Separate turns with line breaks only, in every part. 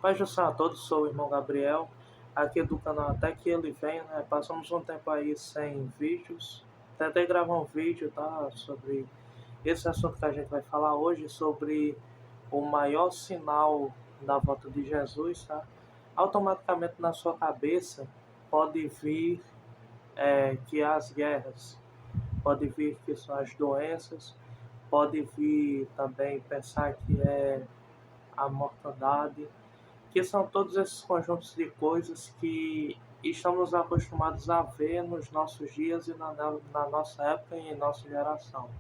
Paz do Senhor a todos, sou o irmão Gabriel, aqui do canal Até Que Ele Venha, né? Passamos um tempo aí sem vídeos. Tentei gravar um vídeo, tá? Sobre esse assunto que a gente vai falar hoje, sobre o maior sinal da volta de Jesus, tá? Automaticamente na sua cabeça pode vir que as guerras, pode vir que são as doenças, pode vir também pensar que é a mortandade, que são todos esses conjuntos de coisas que estamos acostumados a ver nos nossos dias e na nossa época e em nossa geração.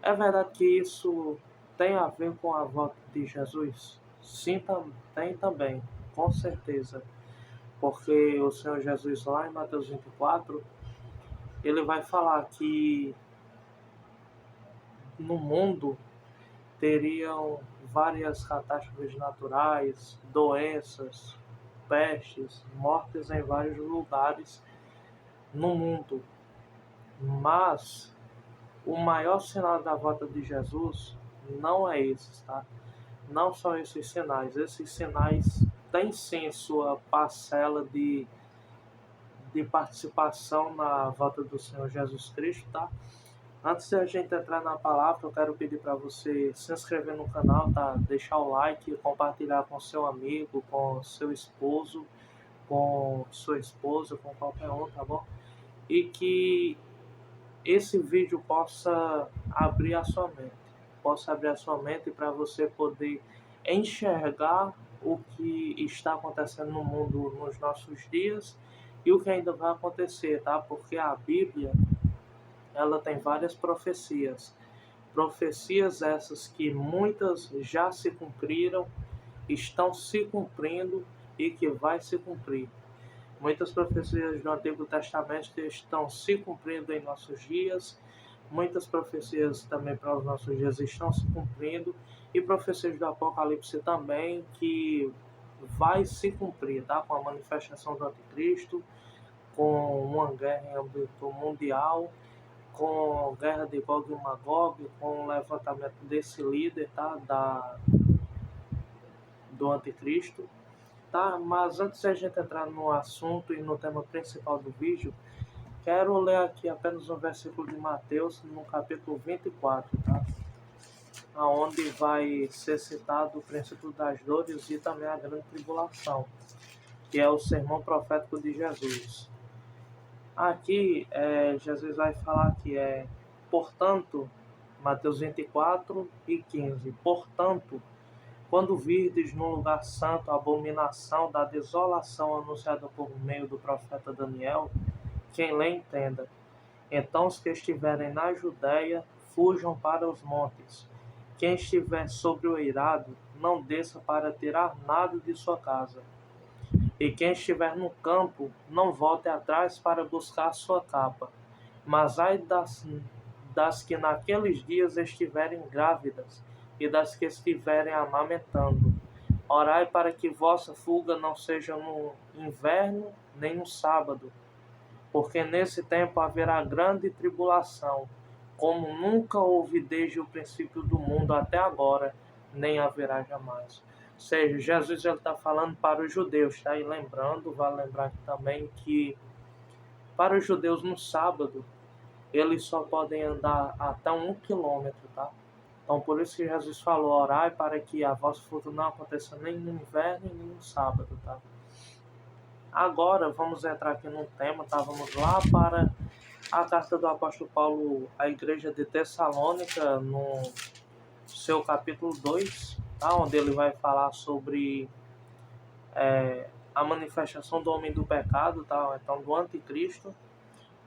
É verdade que isso tem a ver com a volta de Jesus? Sim, tem também, com certeza. Porque o Senhor Jesus lá em Mateus 24, ele vai falar que no mundo teriam várias catástrofes naturais, doenças, pestes, mortes em vários lugares no mundo. Mas o maior sinal da volta de Jesus não é esses, tá? Não são esses sinais. Esses sinais têm sim sua parcela de participação na volta do Senhor Jesus Cristo, tá? Antes de a gente entrar na palavra, eu quero pedir para você se inscrever no canal, tá? Deixar o like, compartilhar com seu amigo, com seu esposo, com sua esposa, com qualquer um, tá bom? E que esse vídeo possa abrir a sua mente para você poder enxergar o que está acontecendo no mundo nos nossos dias e o que ainda vai acontecer, tá? Porque a Bíblia, ela tem várias profecias. Profecias essas que muitas já se cumpriram, estão se cumprindo e que vai se cumprir. Muitas profecias do Antigo Testamento estão se cumprindo em nossos dias, muitas profecias também para os nossos dias estão se cumprindo, e profecias do Apocalipse também que vai se cumprir, tá? Com a manifestação do Anticristo, com uma guerra em âmbito mundial, com a guerra de Gog e Magog, com o levantamento desse líder, tá? Do Anticristo. Tá? Mas antes de a gente entrar no assunto e no tema principal do vídeo, quero ler aqui apenas um versículo de Mateus, no capítulo 24, tá? Onde vai ser citado o princípio das dores e também a grande tribulação, que é o sermão profético de Jesus. Aqui, Jesus vai falar que portanto, Mateus 24 e 15, portanto, quando virdes no lugar santo a abominação da desolação anunciada por meio do profeta Daniel, quem lê entenda. Então os que estiverem na Judéia fujam para os montes. Quem estiver sobre o eirado, não desça para tirar nada de sua casa. E quem estiver no campo, não volte atrás para buscar sua capa. Mas ai das que naqueles dias estiverem grávidas, e das que estiverem amamentando. Orai para que vossa fuga não seja no inverno, nem no sábado, porque nesse tempo haverá grande tribulação, como nunca houve desde o princípio do mundo até agora, nem haverá jamais. Ou seja, Jesus está falando para os judeus, tá? E lembrando, vale lembrar também que para os judeus no sábado, eles só podem andar até 1 quilômetro, tá? Então, por isso que Jesus falou, orai para que a vossa fuga não aconteça nem no inverno, nem no sábado, tá? Agora, vamos entrar aqui num tema, tá? Vamos lá para a carta do apóstolo Paulo à igreja de Tessalônica, no seu capítulo 2, tá? Onde ele vai falar sobre a manifestação do homem do pecado, tá? Então, do anticristo.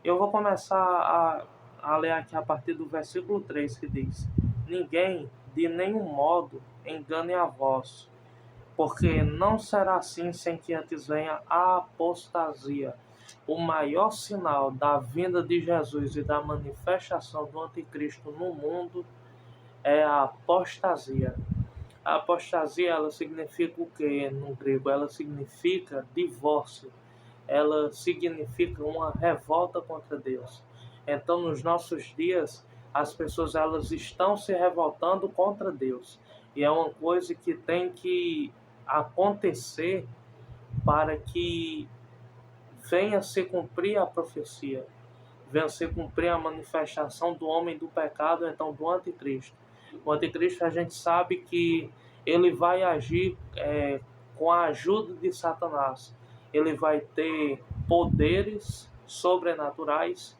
Eu vou começar a ler aqui a partir do versículo 3, que diz: ninguém, de nenhum modo, engane a vós, porque não será assim sem que antes venha a apostasia. O maior sinal da vinda de Jesus e da manifestação do anticristo no mundo é a apostasia. A apostasia, ela significa o que no grego? Ela significa divórcio. Ela significa uma revolta contra Deus. Então, nos nossos dias, as pessoas elas estão se revoltando contra Deus. E é uma coisa que tem que acontecer para que venha se cumprir a profecia, venha se cumprir a manifestação do homem do pecado, então do anticristo. O anticristo, a gente sabe que ele vai agir com a ajuda de Satanás. Ele vai ter poderes sobrenaturais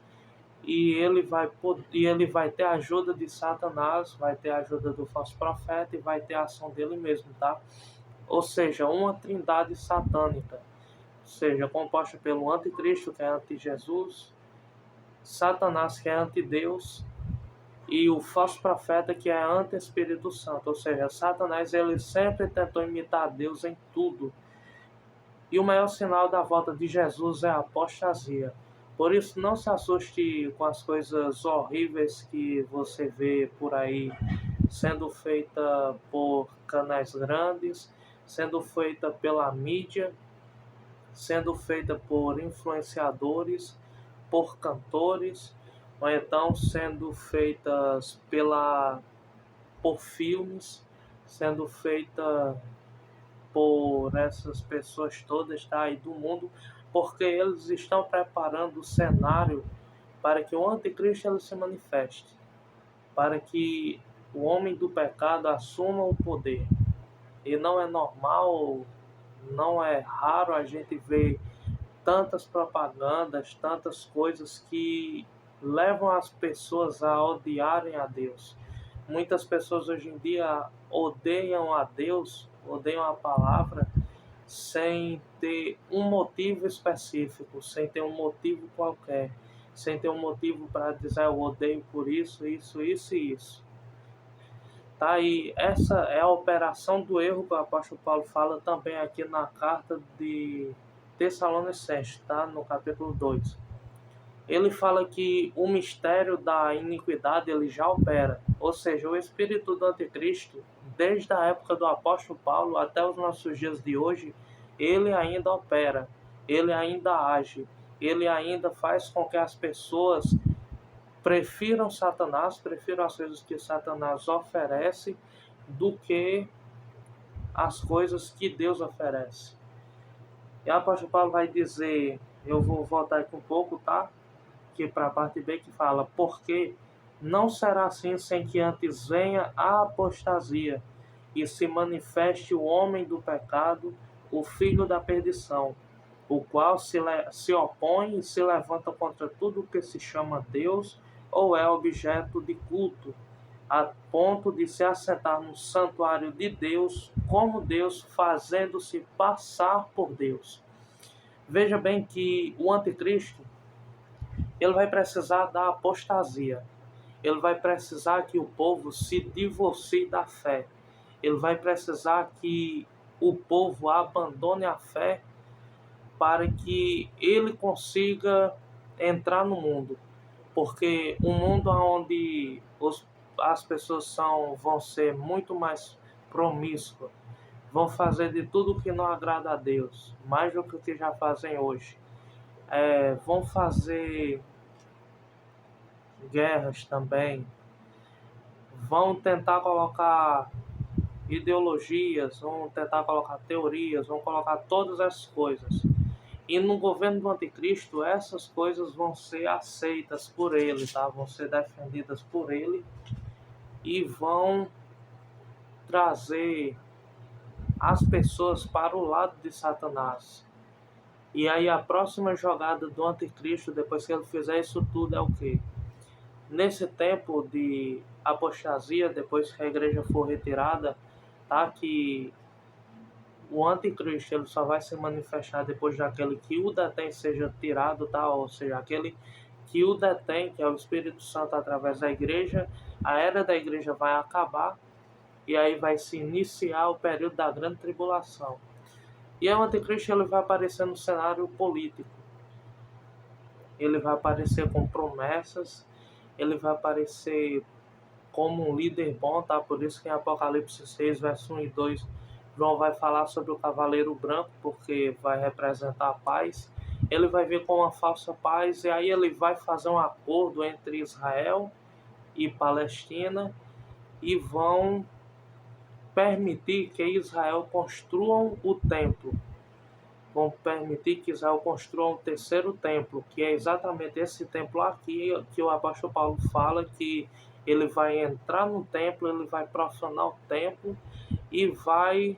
e ele vai ter a ajuda de Satanás, vai ter a ajuda do falso profeta e vai ter a ação dele mesmo, tá? Ou seja, uma trindade satânica, seja composta pelo anticristo, que é anti-Jesus, Satanás, que é anti-Deus, e o falso profeta, que é anti-Espírito Santo. Ou seja, Satanás, ele sempre tentou imitar Deus em tudo. E o maior sinal da volta de Jesus é a apostasia. Por isso, não se assuste com as coisas horríveis que você vê por aí sendo feita por canais grandes, sendo feita pela mídia, sendo feita por influenciadores, por cantores, ou então sendo feitas por filmes, sendo feita por essas pessoas todas, tá, aí do mundo, porque eles estão preparando o cenário para que o anticristo ele se manifeste, para que o homem do pecado assuma o poder. E não é normal, não é raro a gente ver tantas propagandas, tantas coisas que levam as pessoas a odiarem a Deus. Muitas pessoas hoje em dia odeiam a Deus, odeiam a palavra, sem ter um motivo específico, sem ter um motivo qualquer, sem ter um motivo para dizer eu odeio por isso, isso, isso e isso. Tá aí, essa é a operação do erro que o apóstolo Paulo fala também aqui na carta de Tessalonicenses, tá? No capítulo 2. Ele fala que o mistério da iniquidade ele já opera, ou seja, o espírito do anticristo, desde a época do apóstolo Paulo até os nossos dias de hoje, ele ainda opera, ele ainda age, ele ainda faz com que as pessoas prefiram Satanás, prefiram as coisas que Satanás oferece do que as coisas que Deus oferece. E o apóstolo Paulo vai dizer, eu vou voltar aqui um pouco, tá? Que para a parte B que fala, porque não será assim sem que antes venha a apostasia e se manifeste o homem do pecado, o filho da perdição, o qual se opõe e se levanta contra tudo que se chama Deus ou é objeto de culto, a ponto de se assentar no santuário de Deus como Deus, fazendo-se passar por Deus. Veja bem que o anticristo ele vai precisar da apostasia. Ele vai precisar que o povo se divorcie da fé. Ele vai precisar que o povo abandone a fé para que ele consiga entrar no mundo. Porque um mundo onde as pessoas vão ser muito mais promíscuas, vão fazer de tudo que não agrada a Deus, mais do que o que já fazem hoje. Vão fazer guerras também, vão tentar colocar ideologias, vão tentar colocar teorias, vão colocar todas essas coisas. E no governo do anticristo, essas coisas vão ser aceitas por ele, tá? Vão ser defendidas por ele e vão trazer as pessoas para o lado de Satanás. E aí a próxima jogada do anticristo, depois que ele fizer isso tudo, é o quê? Nesse tempo de apostasia, depois que a igreja for retirada, tá? Que o anticristo ele só vai se manifestar depois daquele que o detém seja tirado, tá? Ou seja, aquele que o detém, que é o Espírito Santo através da igreja, a era da igreja vai acabar e aí vai se iniciar o período da grande tribulação. E aí o anticristo ele vai aparecer no cenário político. Ele vai aparecer com promessas, ele vai aparecer como um líder bom, tá? Por isso que em Apocalipse 6, verso 1 e 2, João vai falar sobre o cavaleiro branco, porque vai representar a paz. Ele vai vir com uma falsa paz, e aí ele vai fazer um acordo entre Israel e Palestina, e vão permitir que Israel construam o templo. Vão permitir que Israel construa um terceiro templo, que é exatamente esse templo aqui que o apóstolo Paulo fala que ele vai entrar no templo, ele vai profanar o templo e vai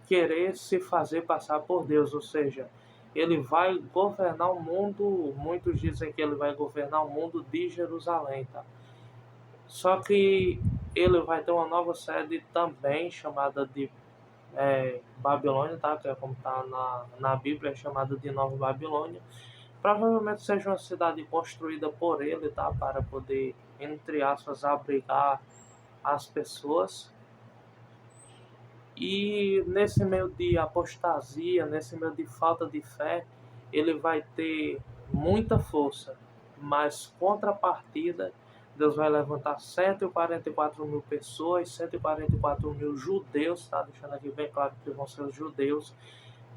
querer se fazer passar por Deus, ou seja, ele vai governar o mundo, muitos dizem que ele vai governar o mundo de Jerusalém, tá? Só que ele vai ter uma nova sede também, chamada de Babilônia, tá? Que é como está na Bíblia, é chamada de Nova Babilônia. Provavelmente seja uma cidade construída por ele, tá? Para poder, entre aspas, abrigar as pessoas. E nesse meio de apostasia, nesse meio de falta de fé, ele vai ter muita força, mas contrapartida, Deus vai levantar 144 mil pessoas, 144 mil judeus, tá? Deixando aqui bem claro que vão ser os judeus,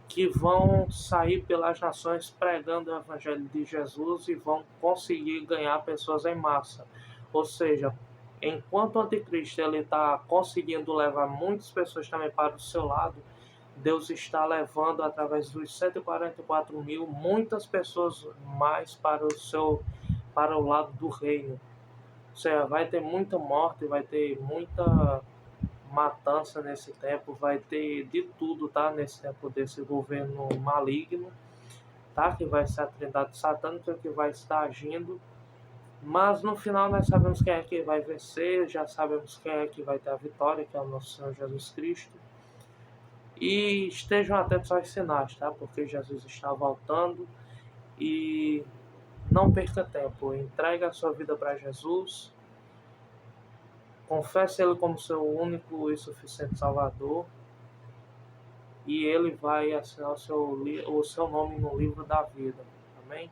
que vão sair pelas nações pregando o evangelho de Jesus e vão conseguir ganhar pessoas em massa. Ou seja, enquanto o anticristo ele está conseguindo levar muitas pessoas também para o seu lado, Deus está levando através dos 144 mil muitas pessoas mais para o lado do reino. Ou seja, vai ter muita morte, vai ter muita matança nesse tempo, vai ter de tudo, tá? Nesse tempo desse governo maligno, tá? Que vai ser a trindade satânica que vai estar agindo. Mas no final nós sabemos quem é que vai vencer, já sabemos quem é que vai ter a vitória, que é o nosso Senhor Jesus Cristo. E estejam atentos aos sinais, tá? Porque Jesus está voltando e não perca tempo. Entregue a sua vida para Jesus. Confesse Ele como seu único e suficiente Salvador. E Ele vai assinar o seu nome no livro da vida. Amém?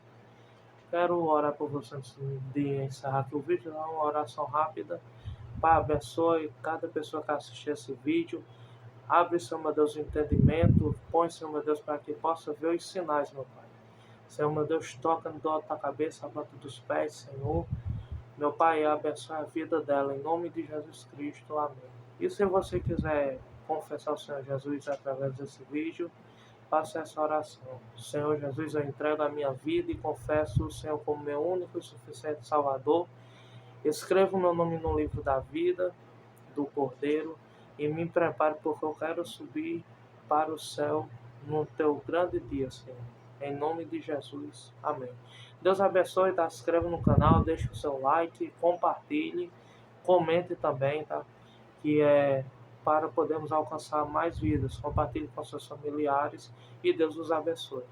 Quero orar por você antes de encerrar aqui o vídeo. Dar uma oração rápida. Pai, abençoe cada pessoa que assistir esse vídeo. Abre, Senhor, meu Deus, o entendimento. Põe, Senhor, meu Deus, para que possa ver os sinais, meu Pai. Senhor, meu Deus, toca no alto da cabeça, a planta dos pés, Senhor. Meu Pai, abençoe a vida dela, em nome de Jesus Cristo. Amém. E se você quiser confessar o Senhor Jesus através desse vídeo, faça essa oração. Senhor Jesus, eu entrego a minha vida e confesso o Senhor como meu único e suficiente Salvador. Escreva o meu nome no livro da vida do Cordeiro e me prepare porque eu quero subir para o céu no teu grande dia, Senhor. Em nome de Jesus. Amém. Deus abençoe, tá? Se inscreva no canal, deixe o seu like, compartilhe, comente também, tá? Que é para podermos alcançar mais vidas. Compartilhe com seus familiares e Deus os abençoe.